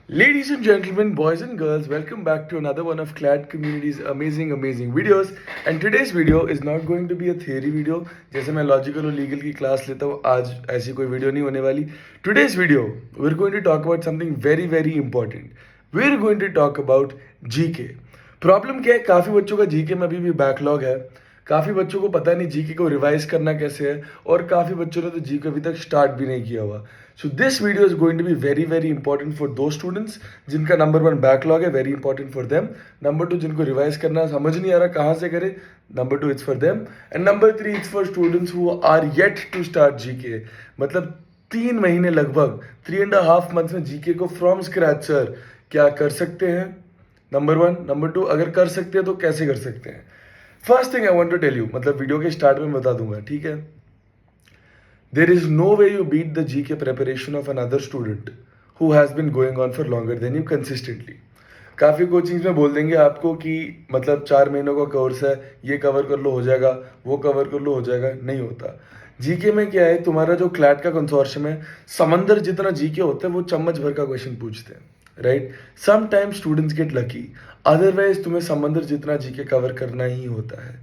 Ladies and gentlemen, boys and girls, welcome back to another one of CLAD Community's amazing videos. And today's video is not going to be a theory video. जैसे मैं logical और legal की class लेता हूँ, आज ऐसी कोई video नहीं होने वाली. Today's video, we're going to talk about something very important. We're going to talk about GK. Problem क्या है, काफ़ी बच्चों का जीके में अभी भी बैकलॉग है. काफ़ी बच्चों को पता नहीं जीके को रिवाइज करना कैसे है, और काफ़ी बच्चों ने तो जीके अभी तक स्टार्ट भी नहीं किया हुआ. So this video is going to be very important for those students जिनका नंबर 1 बैकलॉग है, very important for them. Number 2 जिनको रिवाइज करना समझ नहीं आ रहा कहाँ से करे, number 2 it's for them. And number 3 it's for students who are yet to start GK. मतलब 3 महीने लगभग 3.5 मंथ्स में जीके को फ्रॉम स्क्रैच सर क्या कर सकते हैं. नंबर 1. नंबर 2, अगर कर सकते हैं तो कैसे कर सकते हैं. First thing I want to tell you, मतलब वीडियो के स्टार्ट में बता दूंगा, ठीक है. There is no way you beat the GK preparation of another student who has been going on for longer than you consistently. काफ़ी coachings में बोल देंगे आपको कि मतलब 4 महीनों का कोर्स है, ये कवर कर लो हो जाएगा, वो कवर कर लो हो जाएगा. नहीं होता. जीके में क्या है, तुम्हारा जो क्लैट का कंसोर्शियम है, समंदर जितना जीके होता है वो चम्मच भर का क्वेश्चन पूछते हैं, right. Sometimes students get lucky, otherwise तुम्हें समंदर जितना जीके कवर करना ही होता है,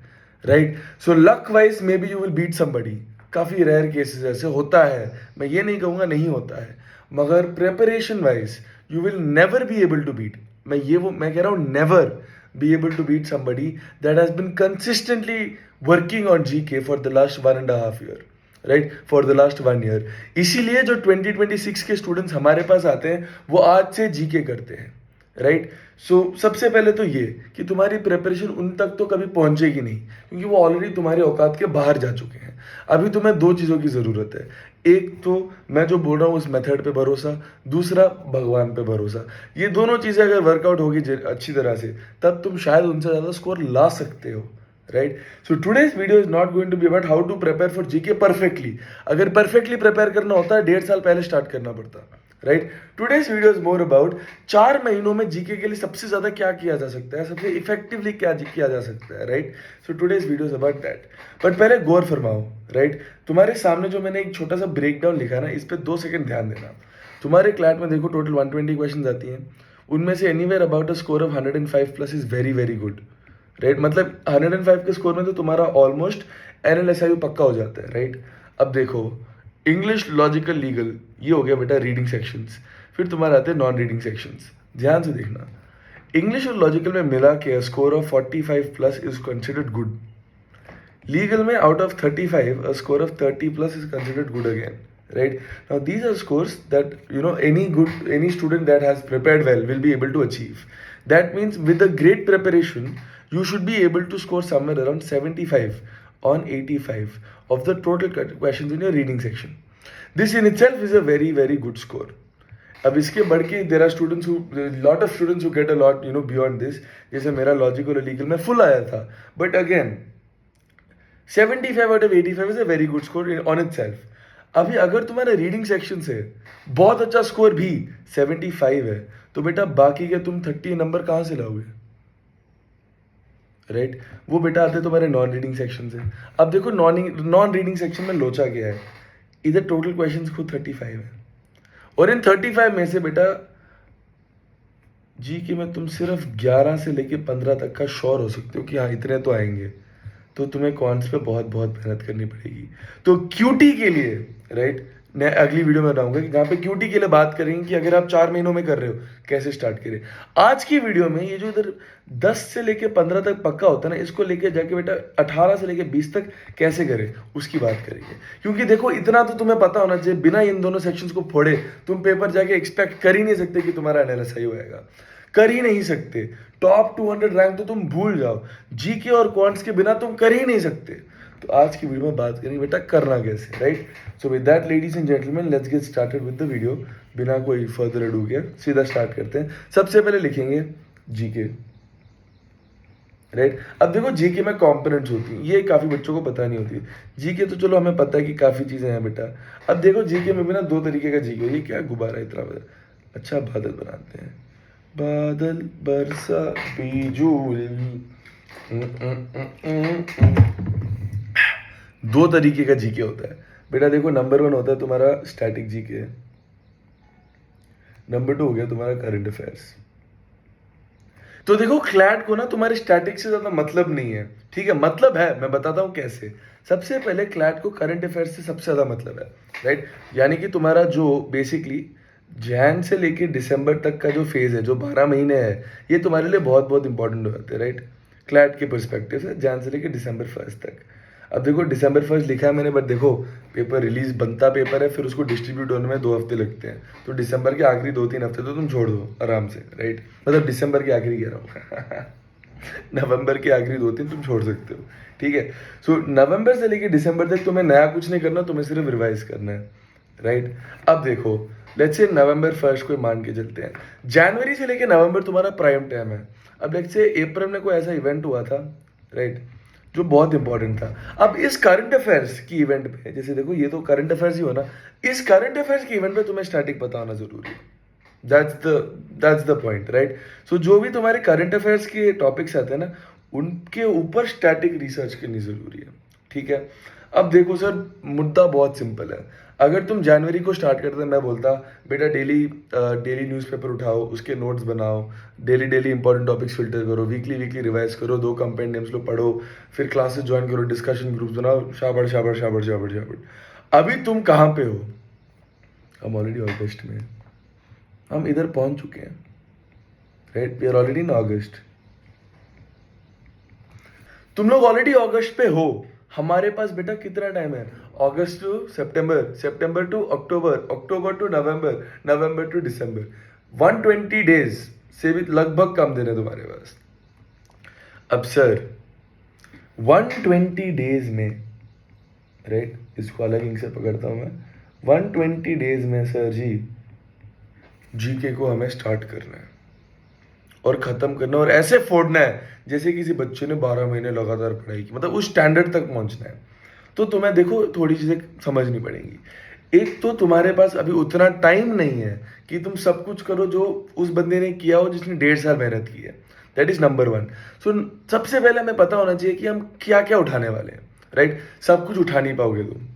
right. So luck wise maybe you will beat somebody. काफ़ी रेयर केसेस ऐसे होता है, मैं ये नहीं कहूँगा नहीं होता है, मगर preparation wise you will never be able to beat. मैं कह रहा हूँ never be able to beat somebody that has been consistently working on GK for the last 1.5 year, right, for the last 1 year. इसीलिए जो 2026 के students हमारे पास आते हैं वो आज से जीके करते हैं, राइट. सो सबसे पहले तो ये कि तुम्हारी प्रिपरेशन उन तक तो कभी पहुंचेगी नहीं, क्योंकि वो ऑलरेडी तुम्हारे औकात के बाहर जा चुके हैं. अभी तुम्हें 2 चीज़ों की ज़रूरत है. एक तो मैं जो बोल रहा हूँ उस मेथड पे भरोसा, दूसरा भगवान पे भरोसा. ये दोनों चीज़ें अगर वर्कआउट होगी अच्छी तरह से, तब तुम शायद उनसे ज़्यादा स्कोर ला सकते हो, right. So today's video is not going to be about how to prepare for GK perfectly. अगर परफेक्टली प्रिपेयर करना होता है 1.5 साल पहले स्टार्ट करना पड़ता, right. Today's video is more about 4 महीनों में जीके के लिए सबसे ज्यादा क्या किया जा सकता है, सबसे इफेक्टिवली क्या किया जा सकता है, right. So today's video is about that. But पहले गौर फरमाओ, राइट. तुम्हारे सामने जो मैंने एक छोटा सा ब्रेक डाउन लिखा ना, इस पर 2 सेकंड ध्यान देना. तुम्हारे क्लैट में देखो टोटल 120 क्वेश्चन आती हैं, उनमें से anywhere about a score of 105 plus is very good, right. मतलब 105 के स्कोर में तो तुम्हारा ऑलमोस्ट NLSIU पक्का हो जाता है, राइट. अब देखो, इंग्लिश, लॉजिकल, लीगल, ये हो गया बेटा रीडिंग सेक्शंस. फिर तुम्हारे आते हैं नॉन रीडिंग सेक्शंस. ध्यान से देखना, इंग्लिश और लॉजिकल में मिला के score of 45 plus is considered good. Legal में out of 35 a score of 30 plus is considered good again, right. Now these are scores that any student that has prepared well will be able to achieve. That means with a great preparation you should be able to score somewhere around 75 on 85 of the total questions in your reading section. This in itself is a very good score. अब इसके बढ़ के there are students who lot of students who get a lot beyond this. जैसे मेरा logical और legal में full आया था, but again 75 out of 85 is a very good score on itself. अभी अगर तुम्हारे रीडिंग सेक्शन से बहुत अच्छा स्कोर भी 75 है, तो बेटा बाकी के तुम 30 नंबर कहाँ से लाओगे, राइट. वो बेटा आते तुम्हारे नॉन रीडिंग सेक्शन से. अब देखो नॉन रीडिंग सेक्शन में लोचा गया है, इधर टोटल क्वेश्चंस खुद 35 है, और इन 35 में से बेटा जीके में तुम सिर्फ 11 से लेके 15 तक का श्योर हो सकते हो कि हाँ इतने तो आएंगे. तो तुम्हें कॉन्स पे बहुत मेहनत करनी पड़ेगी. तो क्यूटी के लिए, राइट, मैं अगली वीडियो में बताऊंगा कि जहाँ पे क्यूटी के लिए बात करेंगे कि अगर आप 4 महीनों में कर रहे हो कैसे स्टार्ट करें. आज की वीडियो में ये जो इधर 10 से लेके 15 तक पक्का होता है ना, इसको लेके जाके बेटा 18 से लेके 20 तक कैसे करें उसकी बात करेंगे. क्योंकि देखो इतना तो तुम्हें पता होना चाहिए, बिना इन दोनों सेक्शंस को फोड़े तुम पेपर जाके एक्सपेक्ट कर ही नहीं सकते कि तुम्हारा एनालिसिस होएगा, कर ही नहीं सकते. टॉप 200 रैंक तो तुम भूल जाओ, जीके और क्वांट्स के बिना तुम कर ही नहीं सकते. तो आज की वीडियो में बात करेंगे बेटा करना कैसे, right. So with that ladies and gentleman, let's get started with the video. बिना कोई फर्दर अडू के सीधा स्टार्ट करते हैं. सबसे पहले लिखेंगे जीके, राइट. अब देखो जीके में कंपोनेंट्स होती हैं, ये काफ़ी बच्चों को पता नहीं होती. जीके तो चलो हमें पता है कि काफ़ी चीज़ें हैं बेटा. अब देखो जीके में भी ना 2 तरीके का जीके. ये क्या गुब्बारा इतना बड़ा, अच्छा बादल बनाते हैं, बादल बरसा बिजूल. 2 तरीके का जीके होता है बेटा. देखो नंबर 1 होता है तुम्हारा स्टैटिक जीके, नंबर 2 हो गया तुम्हारा करंट अफेयर्स। तो देखो क्लैट को ना तुम्हारे स्टैटिक से ज्यादा मतलब नहीं है, ठीक है? मतलब है, मैं बताता हूँ कैसे। सबसे पहले क्लैट को करंट अफेयर्स से सबसे ज्यादा मतलब है, राइट? यानी कि तुम्हारा जो बेसिकली जैन से लेके दिसंबर तक का जो फेज है, जो 12 महीने है, ये तुम्हारे लिए बहुत बहुत इंपॉर्टेंट हो जाते हैं, राइट? क्लैट के पर्सपेक्टिव से जैन से लेके दिसंबर फर्स्ट तक। अब देखो दिसंबर फर्स्ट लिखा है मैंने, बट देखो पेपर रिलीज बनता पेपर है, फिर उसको डिस्ट्रीब्यूट होने में 2 हफ्ते लगते हैं। तो दिसंबर के आखिरी 2-3 हफ्ते तो तुम छोड़ दो आराम से, राइट? मतलब दिसंबर के आखिरी कह रहा हूँ नवंबर के आखिरी 2-3 तुम छोड़ सकते हो, ठीक है? सो नवंबर से लेके दिसंबर तक तुम्हें नया कुछ नहीं करना, तुम्हें सिर्फ रिवाइज करना है, राइट? अब देखो लेट्स से नवंबर फर्स्ट को मान के चलते हैं, जनवरी से लेके नवंबर तुम्हारा प्राइम टाइम है। अब लेट्स से अप्रैल में कोई ऐसा इवेंट हुआ था, राइट, जो बहुत इंपॉर्टेंट था। अब इस करंट अफेयर्स की इवेंट पे, जैसे देखो ये तो करंट अफेयर्स ही हो ना, इस करंट अफेयर्स की इवेंट पे तुम्हें स्टैटिक पता होना जरूरी है। That's the point, right? So जो भी तुम्हारे करंट अफेयर्स के टॉपिक्स आते हैं ना, उनके ऊपर स्टैटिक रिसर्च करनी जरूरी है, ठीक है? अब देखो सर, मुद्दा बहुत सिंपल है। अगर तुम जनवरी को स्टार्ट करते, मैं बोलता बेटा डेली डेली न्यूज़पेपर उठाओ, उसके नोट्स बनाओ, daily daily important topics filter करो, वीकली वीकली रिवाइज करो, 2 कंपेंडियम्स लो पढ़ो, फिर क्लासेस ज्वाइन करो, डिस्कशन ग्रुप्स बनाओ, शाबाश शाबाश शाबाश शाबाश शाबाश। अभी तुम कहाँ पे हो? हम ऑलरेडी अगस्त में हैं। हम इधर पहुंच चुके हैं, right? We are already in August. तुम लोग ऑलरेडी अगस्त पे हो। हमारे पास बेटा कितना टाइम है? अगस्त टू सितंबर, सितंबर टू अक्टूबर, अक्टूबर टू नवंबर, नवंबर टू दिसंबर। 120 डेज से भी लगभग कम दिन है तुम्हारे पास। अब सर 120 डेज में, राइट, इसको अलग इंक से पकड़ता हूं मैं। 120 डेज में सर जी जीके को हमें स्टार्ट करना है और खत्म करना, और ऐसे फोड़ना है जैसे किसी बच्चे ने 12 महीने लगातार पढ़ाई की, मतलब उस स्टैंडर्ड तक पहुंचना है। तो तुम्हें देखो थोड़ी चीजें समझनी पड़ेंगी। एक तो तुम्हारे पास अभी उतना टाइम नहीं है कि तुम सब कुछ करो जो उस बंदे ने किया हो जिसने 1.5 साल मेहनत की है। That is number 1। सो सबसे पहले हमें पता होना चाहिए कि हम क्या क्या उठाने वाले हैं, राइट? सब कुछ उठा नहीं पाओगे तुम,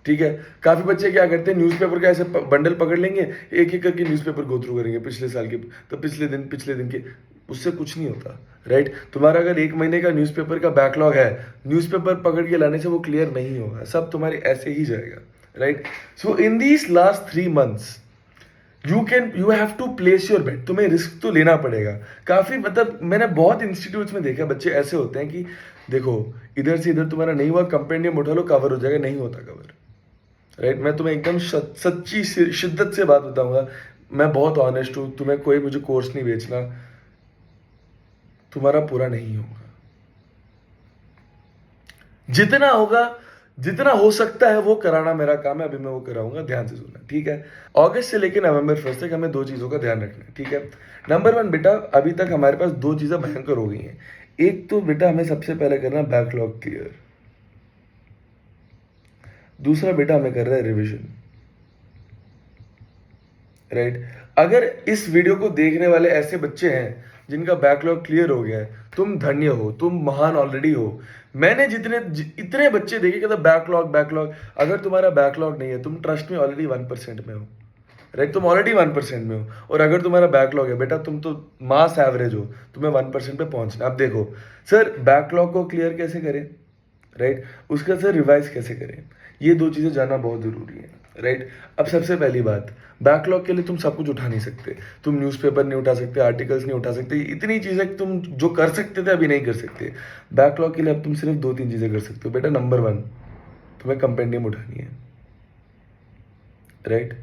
ठीक है? काफी बच्चे क्या करते हैं, न्यूज़पेपर का ऐसे बंडल पकड़ लेंगे, एक एक करके न्यूज़पेपर गो थ्रू करेंगे पिछले साल के, तो पिछले दिन के। उससे कुछ नहीं होता, राइट? तुम्हारा अगर 1 महीने का न्यूज़पेपर का बैकलॉग है, न्यूज़पेपर पकड़ के लाने से वो क्लियर नहीं होगा, सब तुम्हारे ऐसे ही जाएगा, right? So in these last 3 months you have to place your bet. तुम्हें रिस्क तो लेना पड़ेगा काफी। मतलब मैंने बहुत इंस्टीट्यूट्स में देखा, बच्चे ऐसे होते हैं कि देखो इधर से इधर तुम्हारा नहीं हुआ, कंपेंडियम उठा लो, कवर हो जाएगा, नहीं होता कवर, राइट? मैं तुम्हें एकदम सच्ची शिद्दत से बात बताऊंगा, मैं बहुत ऑनेस्ट हूं, तुम्हें कोई मुझे कोर्स नहीं बेचना, तुम्हारा पूरा नहीं होगा। जितना होगा, जितना हो सकता है वो कराना मेरा काम है, अभी मैं वो कराऊंगा, ध्यान से सुनना, ठीक है? अगस्त से लेकर नवंबर फर्स्ट तक हमें 2 चीजों का ध्यान रखना है, ठीक है? नंबर 1 बेटा, अभी तक हमारे पास 2 चीजें भयंकर हो गई हैं। एक तो बेटा हमें सबसे पहले करना बैकलॉग क्लियर, दूसरा बेटा हमें कर रहा है रिविजन, राइट? अगर इस वीडियो को देखने वाले ऐसे बच्चे हैं जिनका बैकलॉग क्लियर हो गया है, तुम धन्य हो, तुम महान ऑलरेडी हो। मैंने इतने बच्चे देखे कि बैकलॉग बैकलॉग, अगर तुम्हारा बैकलॉग नहीं है, तुम ट्रस्ट में ऑलरेडी 1% में हो, राइट? तुम ऑलरेडी 1% में हो, और अगर तुम्हारा बैकलॉग है बेटा, तुम तो मास एवरेज हो, तुम्हें 1% पे पहुंचना। अब देखो सर, बैकलॉग को क्लियर कैसे करें, राइट? उसका सर रिवाइज कैसे करें, ये 2 चीजें जानना बहुत जरूरी है, राइट? अब सबसे पहली बात, बैकलॉग के लिए तुम सब कुछ उठा नहीं सकते। तुम न्यूज़पेपर नहीं उठा सकते, आर्टिकल्स नहीं उठा सकते, इतनी चीजें तुम जो कर सकते थे अभी नहीं कर सकते। बैकलॉग के लिए अब तुम सिर्फ 2-3 चीजें कर सकते हो बेटा। नंबर 1, तुम्हें कंपेंडियम उठानी है, राइट?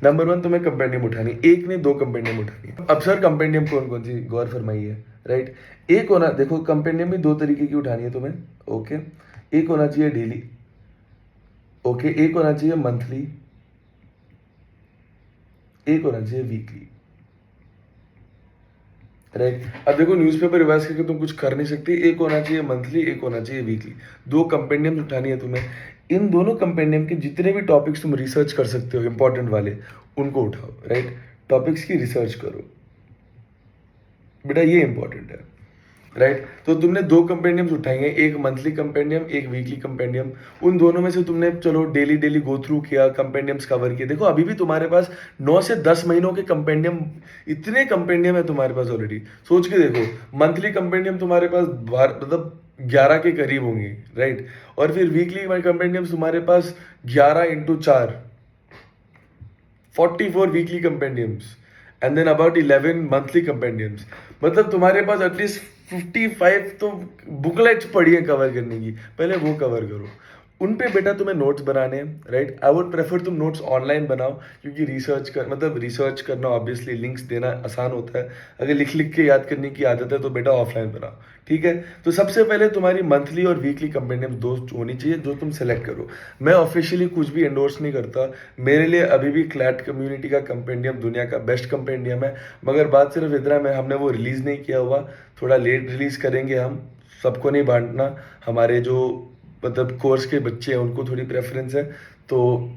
नंबर 1 तुम्हें कंपेंडियम उठानी, एक नहीं 2 कंपेंडियम उठानी है। अब सर कंपेंडियम कौन कौन सी, गौर फरमाइए, राइट? एक होना, देखो कंपेंडियम भी 2 तरीके की उठानी है तुम्हें, ओके? एक होना चाहिए डेली, ओके? एक होना चाहिए मंथली, एक होना चाहिए वीकली, राइट? अब देखो न्यूज़पेपर रिवाइज करके तुम कुछ कर नहीं सकते, एक होना चाहिए मंथली, एक होना चाहिए वीकली। 2 कंपेंडियम उठानी है तुम्हें। इन दोनों कंपेंडियम के जितने भी टॉपिक्स तुम रिसर्च कर सकते हो इंपॉर्टेंट वाले, उनको उठाओ, राइट? टॉपिक्स की रिसर्च करो बेटा, ये इंपॉर्टेंट है। राइट। तो तुमने दो कंपेंडियम्स उठाएंगे, एक मंथली कंपेंडियम, एक वीकली कंपेंडियम। उन दोनों में से तुमने चलो डेली डेली गो थ्रू किया, कंपेंडियम्स कवर किए। देखो अभी भी तुम्हारे पास 9 से 10 महीनों के कंपेंडियम, इतने कंपेंडियम है तुम्हारे पास ऑलरेडी। सोच के देखो, मंथली कंपेंडियम तुम्हारे पास मतलब 11 के करीब होंगे, राइट। और फिर वीकली कंपेंडियम्स तुम्हारे पास 11 × 4, 44 weekly compendiums, and then about 11 monthly compendiums. मतलब तुम्हारे पास एटलीस्ट 55 तो बुकलेट्स पड़ी है कवर करने की, पहले वो कवर करो। उन पे बेटा तुम्हें नोट्स बनाने हैं, राइट। आई वुड प्रेफर तुम नोट्स ऑनलाइन बनाओ, क्योंकि रिसर्च करना ऑब्वियसली, लिंक्स देना आसान होता है। अगर लिख लिख के याद करने की आदत है तो बेटा ऑफलाइन बनाओ, ठीक है। तो सबसे पहले तुम्हारी मंथली और वीकली कंपेंडियम दो होनी चाहिए, जो तुम सेलेक्ट करो। मैं ऑफिशियली कुछ भी एंडोर्स नहीं करता, मेरे लिए अभी भी क्लैट कम्युनिटी का कंपेंडियम दुनिया का बेस्ट कंपेंडियम है। मगर बात सिर्फ इतना में, हमने वो रिलीज़ नहीं किया हुआ, थोड़ा लेट रिलीज़ करेंगे हम, सबको नहीं बांटना। हमारे जो मतलब कोर्स के बच्चे हैं उनको थोड़ी प्रेफरेंस है, तो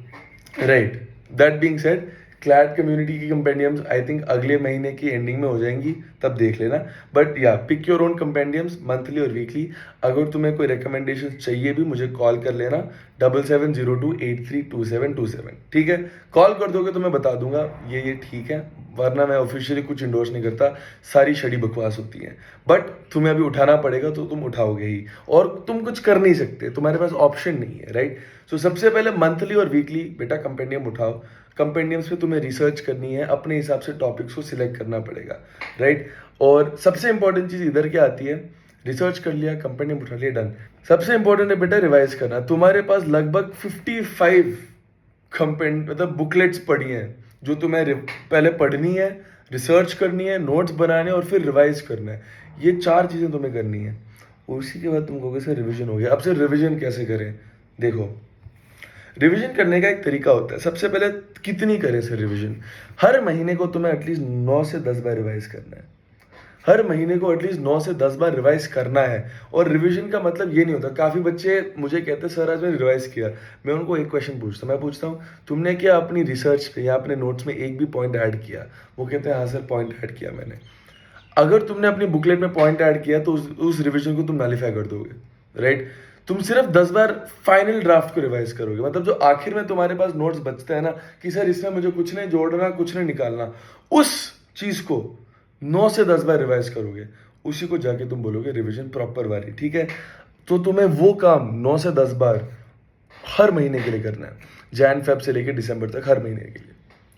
right. That being said, CLAT community की कंपेंडियम्स आई थिंक अगले महीने की एंडिंग में हो जाएंगी, तब देख लेना। बट या पिक योर ओन कंपेंडियम्स मंथली और वीकली। अगर तुम्हें कोई रिकमेंडेशन चाहिए भी, मुझे कॉल कर लेना 7702832727, ठीक है। कॉल कर दोगे तो मैं बता दूंगा ये ठीक है, वरना मैं ऑफिशियली कुछ इंडोर्स नहीं करता, सारी शड़ी बकवास होती है। बट तुम्हें अभी उठाना पड़ेगा तो तुम उठाओगे ही, और तुम कुछ कर नहीं सकते, तुम्हारे पास ऑप्शन नहीं है, राइट। सो सबसे पहले मंथली और वीकली बेटा कंपेंडियम उठाओ। कंपेंडियम्स पे तुम्हें रिसर्च करनी है, अपने हिसाब से टॉपिक्स को सिलेक्ट करना पड़ेगा, राइट। और सबसे इंपॉर्टेंट चीज इधर क्या आती है, रिसर्च कर लिया, कंपेंडियम उठा लिया, डन। सबसे इंपॉर्टेंट है बेटा रिवाइज करना। तुम्हारे पास लगभग 55 मतलब बुकलेट्स पढ़ी हैं, जो तुम्हें पहले पढ़नी है, रिसर्च करनी है, नोट्स बनाने और फिर रिवाइज करना है। ये 4 चीज़ें तुम्हें करनी है। उसी के बाद तुम कहोगे सर रिवीजन हो गया। अब सर रिवीजन कैसे करें? देखो, रिवीजन करने का एक तरीका होता है। सबसे पहले कितनी करें सर रिवीजन? हर महीने को तुम्हें एटलीस्ट 9 से 10 बार रिवाइज करना है। हर महीने को एटलीस्ट 9 से 10 बार रिवाइज करना है। और रिवीजन का मतलब ये नहीं होता, काफ़ी बच्चे मुझे कहते हैं सर आज मैंने रिवाइज किया। मैं उनको एक क्वेश्चन पूछता हूँ, मैं पूछता हूँ तुमने क्या अपनी रिसर्च पे या अपने नोट्स में एक भी पॉइंट ऐड किया? वो कहते हैं हाँ सर पॉइंट ऐड किया मैंने। अगर तुमने अपनी बुकलेट में पॉइंट ऐड किया तो उस रिवीजन को तुम नलीफाई कर दोगे, राइट। तुम सिर्फ 10 बार फाइनल ड्राफ्ट को रिवाइज करोगे, मतलब जो आखिर में तुम्हारे पास नोट्स बचते हैं ना, कि सर इसमें मुझे कुछ नहीं जोड़ना, कुछ नहीं निकालना, उस चीज को 9 से 10 बार रिवाइज करोगे। उसी को जाके तुम बोलोगे रिवीजन प्रॉपर वाली, ठीक है। तो तुम्हें वो काम 9 से 10 बार हर महीने के लिए करना है, जैन फेब से लेकर दिसंबर तक, हर महीने के लिए,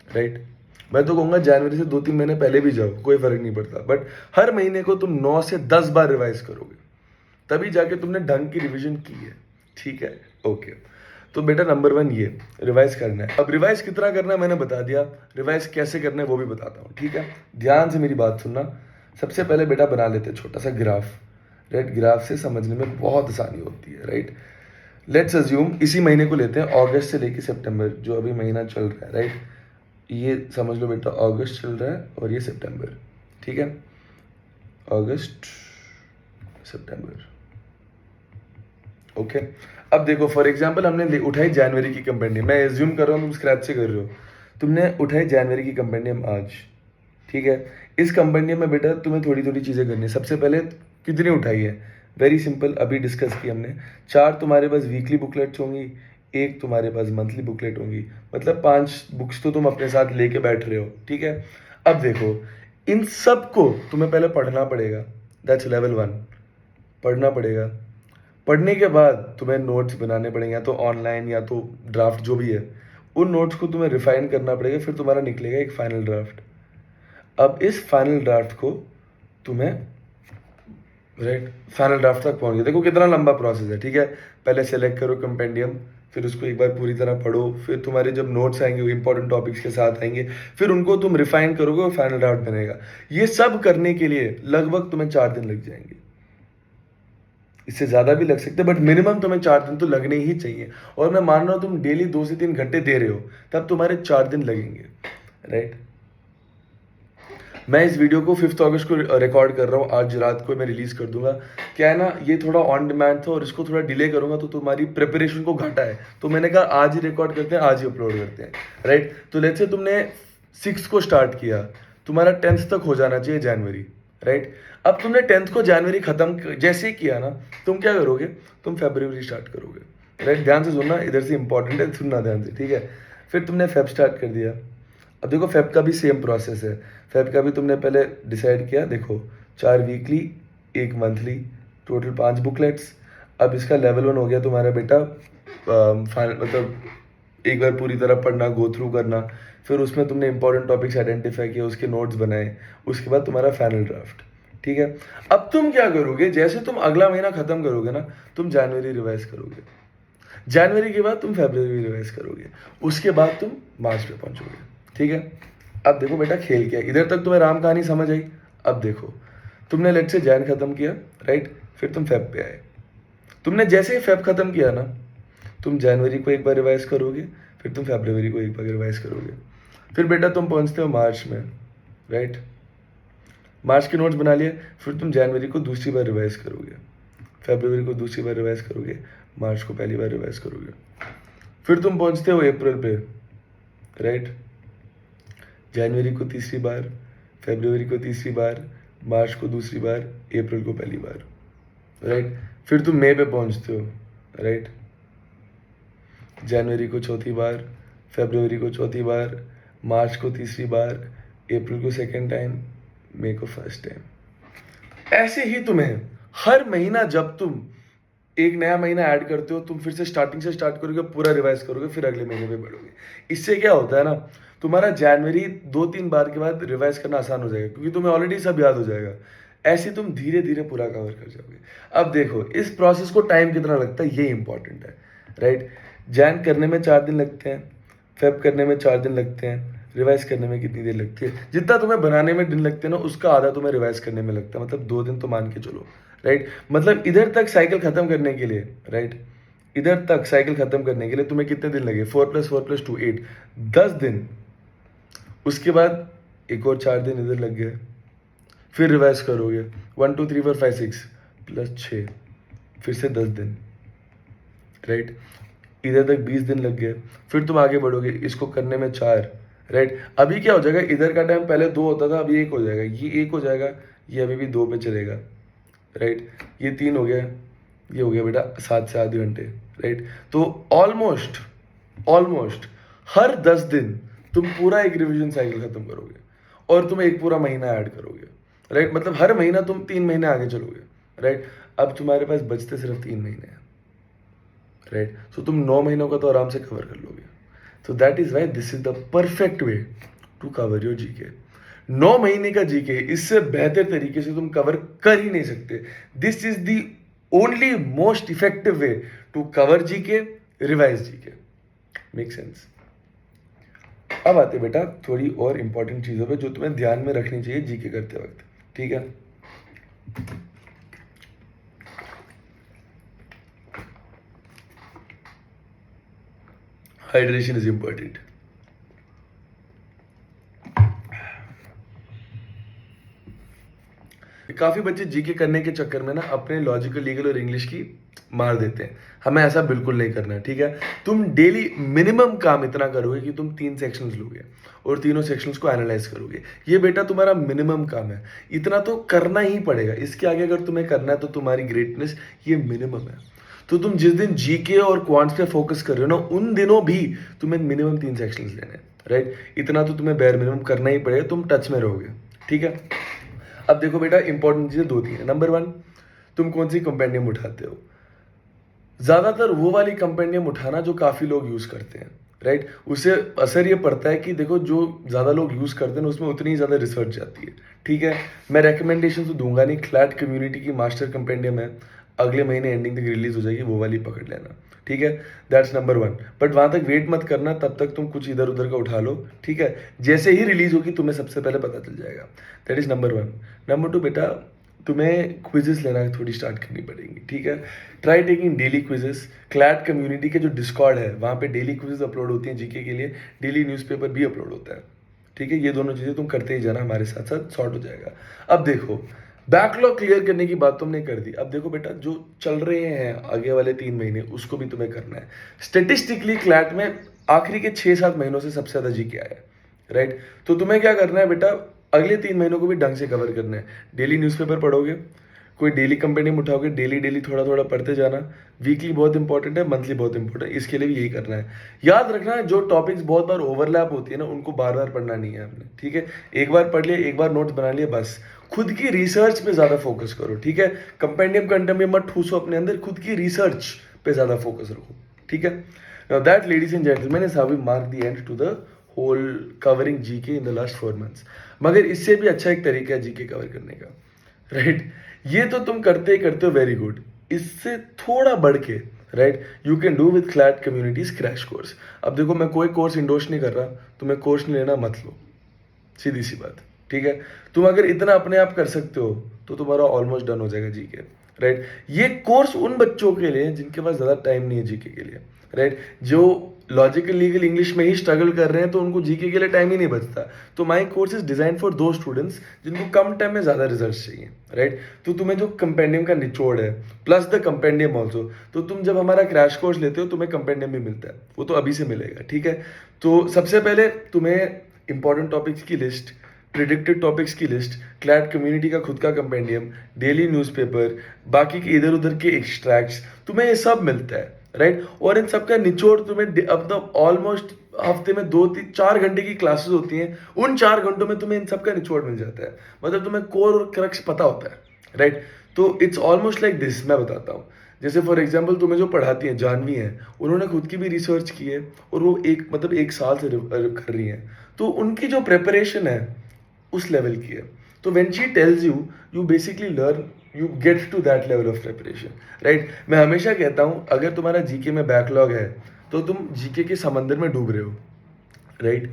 राइट। मैं तो कहूँगा जनवरी से 2-3 महीने पहले भी जाओ, कोई फर्क नहीं पड़ता, बट हर महीने को तुम 9 से 10 बार रिवाइज करोगे, तभी जाके तुमने ढंग की रिवीजन की है, ठीक है। ओके, तो बेटा नंबर 1 ये रिवाइज करना है। अब रिवाइज कितना करना है मैंने बता दिया, रिवाइज कैसे करना है वो भी बताता हूँ, ठीक है। ध्यान से मेरी बात सुनना। सबसे पहले बेटा बना लेते हैं छोटा सा ग्राफ, राइट। ग्राफ से समझने में बहुत आसानी होती है, राइट। लेट्स अज्यूम इसी महीने को लेते हैं, अगस्त से लेके सितंबर, जो अभी महीना चल रहा है, राइट। ये समझ लो बेटा अगस्त चल रहा है और ये सितंबर, ठीक है। अगस्त, सितंबर, ओके। अब देखो फॉर एग्जांपल हमने उठाई जनवरी की कंपेंडियम, मैं एज्यूम कर रहा हूँ तुम स्क्रैच से कर रहे हो। तुमने उठाई जनवरी की कंपेंडियम आज, ठीक है। इस कंपेंडियम में बेटा तुम्हें थोड़ी थोड़ी चीज़ें करनी है। सबसे पहले कितनी उठाई है? वेरी सिंपल, अभी डिस्कस की हमने। 4 तुम्हारे पास वीकली बुकलेट्स होंगी, 1 तुम्हारे पास मंथली बुकलेट होंगी, मतलब 5 बुक्स तो तुम अपने साथ लेके बैठ रहे हो, ठीक है। अब देखो इन सब को तुम्हें पहले पढ़ना पड़ेगा, दैट्स लेवल 1, पढ़ना पड़ेगा। पढ़ने के बाद तुम्हें नोट्स बनाने पड़ेंगे, या तो ऑनलाइन या तो ड्राफ्ट जो भी है। उन नोट्स को तुम्हें रिफाइन करना पड़ेगा, फिर तुम्हारा निकलेगा एक फाइनल ड्राफ्ट। अब इस फाइनल ड्राफ्ट को तुम्हें, राइट, फाइनल ड्राफ्ट तक पहुंच गए। देखो कितना लंबा प्रोसेस है, ठीक है। पहले सेलेक्ट करो कंपेंडियम, फिर उसको एक बार पूरी तरह पढ़ो, फिर तुम्हारे जब नोट्स आएंगे वो इंपॉर्टेंट टॉपिक्स के साथ आएंगे, फिर उनको तुम रिफाइन करोगे और फाइनल ड्राफ्ट बनेगा। ये सब करने के लिए लगभग तुम्हें 4 दिन लग जाएंगे, इससे ज़्यादा भी लग सकते हैं, बट मिनिमम तुम्हें 4 दिन तो लगने ही चाहिए। और मैं मान रहा हूँ तुम डेली 2 से 3 घंटे दे रहे हो, तब तुम्हारे 4 दिन लगेंगे, राइट। मैं इस वीडियो को 5 अगस्त को रिकॉर्ड कर रहा हूँ, आज रात को मैं रिलीज़ कर दूंगा। क्या है ना, ये थोड़ा ऑन डिमांड था और इसको थोड़ा डिले करूंगा तो तुम्हारी प्रिपरेशन को घाटा है, तो मैंने कहा आज ही रिकॉर्ड करते हैं, आज ही अपलोड करते हैं, राइट। तो लेट्स से तुमने 6 को स्टार्ट किया, तुम्हारा 10th तक हो जाना चाहिए जनवरी, राइट। अब तुमने 10th को जनवरी खत्म जैसे ही किया ना, तुम क्या करोगे, तुम फरवरी स्टार्ट करोगे। राइट, ध्यान से सुनना, इधर से इंपॉर्टेंट है, सुनना ध्यान से, ठीक है। फिर तुमने फेब स्टार्ट कर दिया। अब देखो फेब का भी सेम प्रोसेस है। फेब का भी तुमने पहले डिसाइड किया, देखो 4 वीकली, 1 मंथली, टोटल 5 बुकलेट्स। अब इसका लेवल 1 हो गया तुम्हारा बेटा, फाइनल मतलब एक बार पूरी तरह पढ़ना, गो थ्रू करना। फिर उसमें तुमने इंपॉर्टेंट टॉपिक्स आइडेंटिफाई किए, उसके नोट्स बनाए, उसके बाद तुम्हारा फाइनल ड्राफ्ट, ठीक है। अब तुम क्या करोगे, जैसे तुम अगला महीना खत्म करोगे ना, तुम जनवरी रिवाइज करोगे। जनवरी के बाद तुम फरवरी रिवाइज करोगे, उसके बाद तुम मार्च पे पहुंचोगे, ठीक है। अब देखो बेटा खेल क्या है, इधर तक तुम्हें राम कहानी समझ आई। अब देखो, तुमने लेट से जैन खत्म किया, राइट, फिर तुम फेब पे आए। तुमने जैसे ही फेब खत्म किया ना, तुम जनवरी को एक बार रिवाइज करोगे, फिर तुम फरवरी को एक बार रिवाइज करोगे। फिर बेटा तुम पहुंचते हो मार्च में, राइट। मार्च के नोट्स बना लिए, फिर तुम जनवरी को दूसरी बार रिवाइज करोगे, फरवरी को दूसरी बार रिवाइज करोगे, मार्च को पहली बार रिवाइज करोगे। फिर तुम पहुंचते हो अप्रैल पे, राइट। जनवरी को तीसरी बार, फरवरी को तीसरी बार, मार्च को दूसरी बार, अप्रैल को पहली बार, राइट। फिर तुम मई पे पहुंचते हो, राइट। जनवरी को चौथी बार, फरवरी को चौथी बार, मार्च को तीसरी बार, अप्रैल को सेकेंड टाइम, मई को फर्स्ट टाइम। ऐसे ही तुम्हें हर महीना जब तुम एक नया महीना ऐड करते हो, तुम फिर से स्टार्टिंग से स्टार्ट करोगे, पूरा रिवाइज करोगे, फिर अगले महीने पे बढ़ोगे। इससे क्या होता है ना, तुम्हारा जनवरी 2-3 बार के बाद रिवाइज करना आसान हो जाएगा, क्योंकि तुम्हें ऑलरेडी सब याद हो जाएगा। ऐसे तुम धीरे धीरे पूरा कवर कर जाओगे। अब देखो इस प्रोसेस को टाइम कितना लगता है, ये इंपॉर्टेंट है, राइट। जैन करने में 4 दिन लगते हैं, फेब करने में 4 दिन लगते हैं, रिवाइज करने में कितनी देर लगती है, जितना तुम्हें बनाने में दिन लगते हैं ना, उसका आधा तुम्हें रिवाइज करने में लगता है, मतलब 2 दिन तो मान के चलो, राइट। मतलब इधर तक साइकिल खत्म करने के लिए, राइट, इधर तक साइकिल खत्म करने के लिए तुम्हें कितने दिन लगे, 4 + 4 + 2 8, 10 दिन। उसके बाद एक और 4 दिन इधर लग गए, फिर रिवाइज करोगे, 1 2 3 4 5 6 + 6, फिर से 10 दिन, राइट। इधर तक 20 दिन लग गए, फिर तुम आगे बढ़ोगे, इसको करने में 4, राइट। अभी क्या हो जाएगा, इधर का टाइम पहले 2 होता था, अभी 1 हो जाएगा, ये 1 हो जाएगा, ये अभी भी 2 पे चलेगा, राइट। ये 3 हो गया, ये हो गया बेटा 7 से आधे घंटे, राइट। तो ऑलमोस्ट ऑलमोस्ट हर 10 दिन तुम पूरा एक रिवीजन साइकिल खत्म करोगे, और तुम एक पूरा महीना ऐड करोगे, राइट। मतलब हर महीना तुम 3 महीने आगे चलोगे, राइट। अब तुम्हारे पास बचते सिर्फ 3 महीने हैं, राइट। सो तुम 9 महीनों का तो आराम से कवर कर लोगे। So that is why this is the perfect way to cover your GK. 9 महीने का जीके इससे बेहतर तरीके से तुम कवर कर ही नहीं सकते। This is the only most effective way to cover GK, revise GK. Make sense. अब आते बेटा थोड़ी और इंपॉर्टेंट चीजों पे जो तुम्हें ध्यान में रखनी चाहिए जीके करते वक्त, ठीक है। Hydration is important. काफी बच्चे जीके करने के चक्कर में ना अपने लॉजिकल, लीगल और इंग्लिश की मार देते हैं। हमें ऐसा बिल्कुल नहीं करना है, ठीक है। तुम डेली मिनिमम काम इतना करोगे कि तुम 3 सेक्शंस लोगे और तीनों सेक्शंस को एनालाइज करोगे। ये बेटा तुम्हारा मिनिमम काम है, इतना तो करना ही पड़ेगा। इसके आगे अगर तुम्हें करना है तो तुम्हारी ग्रेटनेस ये मिनिमम है। तो तुम जिस दिन जीके और क्वांट्स पे फोकस कर रहे हो ना, उन दिनों भी तुम्हें मिनिमम 3 सेक्शंस लेने हैं, राइट। इतना तो तुम्हें बेयर मिनिमम करना ही पड़ेगा, तुम टच में रहोगे, ठीक है। अब देखो बेटा इंपॉर्टेंट चीजें 2-3 है। नंबर 1, तुम कौन सी कंपेंडियम उठाते हो। ज्यादातर वो वाली कंपेंडियम उठाना जो काफी लोग यूज करते हैं, राइट। उससे असर ये पड़ता है कि देखो जो ज्यादा लोग यूज करते हैं उसमें उतनी ज्यादा रिसर्च जाती है, ठीक है। मैं रिकमेंडेशन तो दूंगा नहीं, क्लैट कम्युनिटी की मास्टर कंपेंडियम है, अगले महीने एंडिंग तक रिलीज हो जाएगी, वो वाली पकड़ लेना, ठीक है। That's number 1। बट वहां तक वेट मत करना, तब तक तुम कुछ इधर उधर का उठा लो, ठीक है। जैसे ही रिलीज होगी तुम्हें सबसे पहले पता चल जाएगा। That is number 1। नंबर 2 बेटा, तुम्हें क्विजेस लेना थोड़ी स्टार्ट करनी पड़ेंगी, ठीक है। Try taking daily quizzes. CLAT community के जो डिस्कॉर्ड है वहाँ पे डेली क्विजेस अपलोड होती हैं जीके के लिए, डेली न्यूज़पेपर भी अपलोड होता है, ठीक है। ये दोनों चीज़ें तुम करते ही जाना, हमारे साथ साथ सॉर्ट हो जाएगा। अब देखो बैकलॉग क्लियर करने की बात तुमने कर दी। अब देखो बेटा जो चल रहे हैं आगे वाले 3 महीने उसको भी तुम्हें करना है। स्टेटिस्टिकली क्लैट में आखिरी के 6-7 महीनों से सबसे ज़्यादा जीके आया है, राइट। तो तुम्हें क्या करना है बेटा, अगले 3 महीनों को भी ढंग से कवर करना है। डेली न्यूज़पेपर पढ़ोगे, कोई डेली कंपेंडियम उठाओगे, डेली डेली थोड़ा थोड़ा पढ़ते जाना। वीकली बहुत इंपॉर्टेंट है, मंथली बहुत इंपॉर्टेंट है, इसके लिए भी यही करना है। याद रखना है जो टॉपिक्स बहुत बार ओवरलैप होती है ना, उनको बार बार पढ़ना नहीं है आपने, ठीक है। एक बार पढ़ लिया, एक बार नोट्स बना लिया, बस। खुद की रिसर्च पे ज़्यादा फोकस करो, ठीक है। कंपेंडियम कंटेम्बियम मत ठूसो अपने अंदर, खुद की रिसर्च पे ज़्यादा फोकस रखो, ठीक है। Now that ladies and gentleman is how we mark the end to the whole covering GK in the last 4 months। मगर इससे भी अच्छा एक तरीका है जीके कवर करने का, राइट। ये तो तुम करते ही करते हो, वेरी गुड। इससे थोड़ा बढ़ के, right, you can do with CLAT communities crash course. अब देखो, मैं कोई कोर्स इंडोर्स नहीं कर रहा, तुम्हें कोर्स नहीं लेना, मत लो, सीधी सी बात, ठीक है। तुम अगर इतना अपने आप कर सकते हो तो तुम्हारा ऑलमोस्ट डन हो जाएगा जीके, राइट। ये कोर्स उन बच्चों के लिए जिनके पास ज़्यादा टाइम नहीं है जीके के लिए, राइट। जो लॉजिकल लीगल इंग्लिश में ही स्ट्रगल कर रहे हैं तो उनको जीके के लिए टाइम ही नहीं बचता। तो my course is design for those students जिनको कम टाइम में ज़्यादा रिजल्ट चाहिए, राइट। तो तुम्हें जो कंपेंडियम का निचोड़ है प्लस द कंपेंडियम ऑल्सो, तो तुम जब हमारा क्रैश कोर्स लेते हो तुम्हें कंपेंडियम भी मिलता है, वो तो अभी से मिलेगा, ठीक है। तो सबसे पहले तुम्हें इंपॉर्टेंट टॉपिक्स की लिस्ट, प्रिडिक्टेड टॉपिक्स की लिस्ट, क्लैट कम्युनिटी का खुद का कंपेंडियम, डेली न्यूज़पेपर, बाकी के इधर उधर के एक्सट्रैक्ट्स, तुम्हें ये सब मिलता है, राइट। और इन सब का निचोड़ तुम्हें अब तो ऑलमोस्ट हफ्ते में 2-3-4 घंटे की क्लासेस होती हैं, उन 4 घंटों में तुम्हें इन सब का निचोड़ मिल जाता है। मतलब तुम्हें कोर और क्रक्स पता होता है, राइट। तो इट्स ऑलमोस्ट लाइक दिस, मैं बताता हूँ। जैसे फॉर एग्जाम्पल तुम्हें जो पढ़ाती हैं जानवी हैं, उन्होंने खुद की भी रिसर्च की है और वो एक साल से कर रही हैं, तो उनकी जो प्रिपरेशन है उस लेवल की है। तो when she tells you, you basically learn, you get to that level of preparation, right. मैं हमेशा कहता हूँ अगर तुम्हारा जीके में बैकलॉग है तो तुम जीके के समंदर में डूब रहे हो, राइट।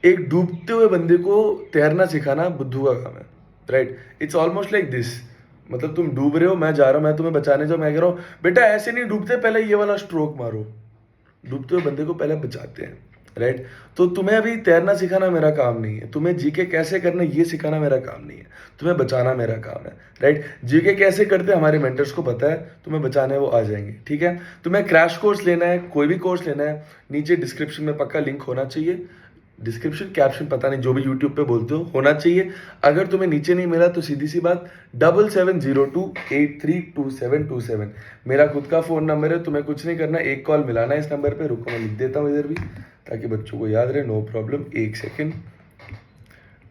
एक डूबते हुए बंदे को तैरना सिखाना बुद्धू का काम है, right. It's almost like this. मतलब तुम डूब रहे हो, मैं जा रहा हूँ, मैं तुम्हें बचाने जाऊँ, मैं कह रहा हूँ बेटा ऐसे नहीं डूबते, पहले ये वाला स्ट्रोक मारो। डूबते हुए बंदे को पहले बचाते हैं, राइट। तो तुम्हें अभी तैरना सिखाना मेरा काम नहीं है, तुम्हें जीके कैसे करना ये सिखाना मेरा काम नहीं है, तुम्हें बचाना मेरा काम है, राइट। जीके कैसे करते हैं हमारे मेंटर्स को पता है, तुम्हें बचाने वो आ जाएंगे, ठीक है। तुम्हें क्रैश कोर्स लेना है, कोई भी कोर्स लेना है, नीचे डिस्क्रिप्शन में पक्का लिंक होना चाहिए। डिस्क्रिप्शन कैप्शन पता नहीं, जो भी यूट्यूब पे बोलते हो होना चाहिए। अगर तुम्हें नीचे नहीं मिला तो सीधी सी बात 7702832727 मेरा खुद का फ़ोन नंबर है। तुम्हें कुछ नहीं करना, एक कॉल मिलाना है इस नंबर पे। रुको मैं लिख देता हूँ इधर भी ताकि बच्चों को याद रहे, नो प्रॉब्लम, एक second.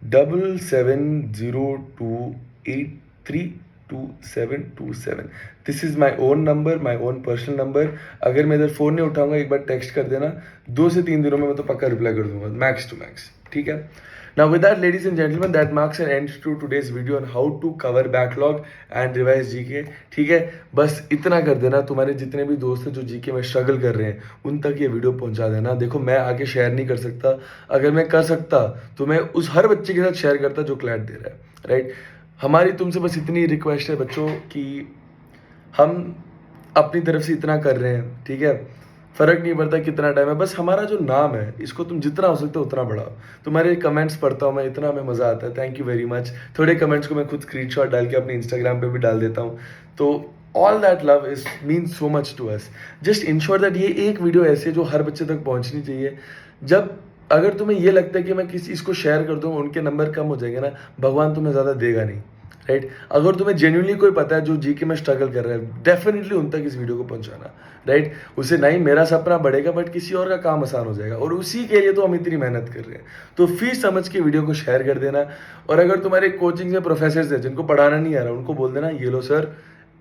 7702832727। This is my own number, my own personal number. अगर मैं इधर फ़ोन नहीं उठाऊंगा एक बार टेक्स्ट कर देना, 2 से 3 दिनों में मैं तो पक्का रिप्लाई कर दूंगा, मैक्स टू मैक्स, ठीक है। Now with that ladies and gentlemen, that marks an end to today's video on how to cover backlog and revise GK, ठीक है। बस इतना कर देना, तुम्हारे जितने भी दोस्त हैं जो जीके में स्ट्रगल कर रहे हैं उन तक ये वीडियो पहुंचा देना। देखो मैं आगे शेयर नहीं कर सकता, अगर मैं कर सकता तो मैं उस हर बच्चे के साथ शेयर करता जो क्लैट दे रहा है, राइट। हमारी तुमसे बस इतनी रिक्वेस्ट है बच्चों कि हम अपनी तरफ से इतना कर रहे हैं, ठीक है। फ़र्क नहीं पड़ता कितना टाइम है, बस हमारा जो नाम है इसको तुम जितना हो सकता है उतना बढ़ाओ। तुम्हारे कमेंट्स पढ़ता हूँ मैं, इतना हमें मज़ा आता है, थैंक यू वेरी मच। थोड़े कमेंट्स को मैं खुद स्क्रीनशॉट डाल के अपने इंस्टाग्राम पे भी डाल देता हूँ। तो all that love is means so much to us. Just ensure that ये एक वीडियो ऐसी है जो हर बच्चे तक पहुँचनी चाहिए। जब अगर तुम्हें ये लगता है कि मैं किसी इसको शेयर कर दूँ उनके नंबर कम हो जाएंगे ना, भगवान तुम्हें ज़्यादा देगा नहीं, राइट। अगर तुम्हें जेन्युइनली कोई पता है जो जीके में स्ट्रगल कर रहा है, डेफिनेटली उन तक इस वीडियो को पहुंचाना, राइट। उसे नहीं मेरा सपना बढ़ेगा बट किसी और का काम आसान हो जाएगा, और उसी के लिए तो हम इतनी मेहनत कर रहे हैं। तो फीस समझ के वीडियो को शेयर कर देना। और अगर तुम्हारे कोचिंग में प्रोफेसर्स हैं जिनको पढ़ाना नहीं आ रहा, उनको बोल देना ये लो सर,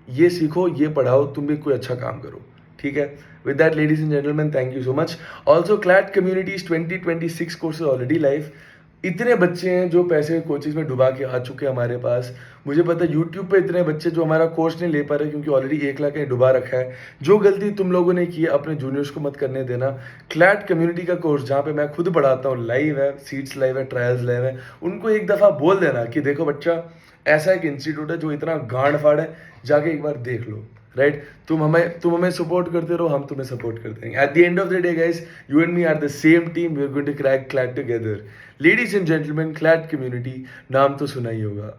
ये सीखो, ये पढ़ाओ, तुम भी कोई अच्छा काम करो, ठीक है। With that ladies and gentleman, thank you so much. Also CLAT communities 2026 courses already live. इतने बच्चे हैं जो पैसे कोचिंग में डुबा के आ चुके हैं हमारे पास। मुझे पता है यूट्यूब पे इतने बच्चे जो हमारा कोर्स नहीं ले पा रहे क्योंकि ऑलरेडी 1 लाख डुबा रखा है। जो गलती तुम लोगों ने की है अपने जूनियर्स को मत करने देना। क्लैट कम्युनिटी का कोर्स जहाँ पे मैं खुद पढ़ाता हूँ, लाइव है, सीट्स लाइव है, ट्रायल्स लाइव है। उनको एक दफ़ा बोल देना कि देखो बच्चा, ऐसा एक इंस्टीट्यूट है जो इतना गांड फाड़ है, जाके एक बार देख लो, राइट। तुम हमें सपोर्ट करते रहो, हम तुम्हें सपोर्ट करते हैं। At the end of the day guys, you and me are the same team, we are going to crack CLAT together. Ladies and gentleman, CLAT community नाम तो सुना ही होगा।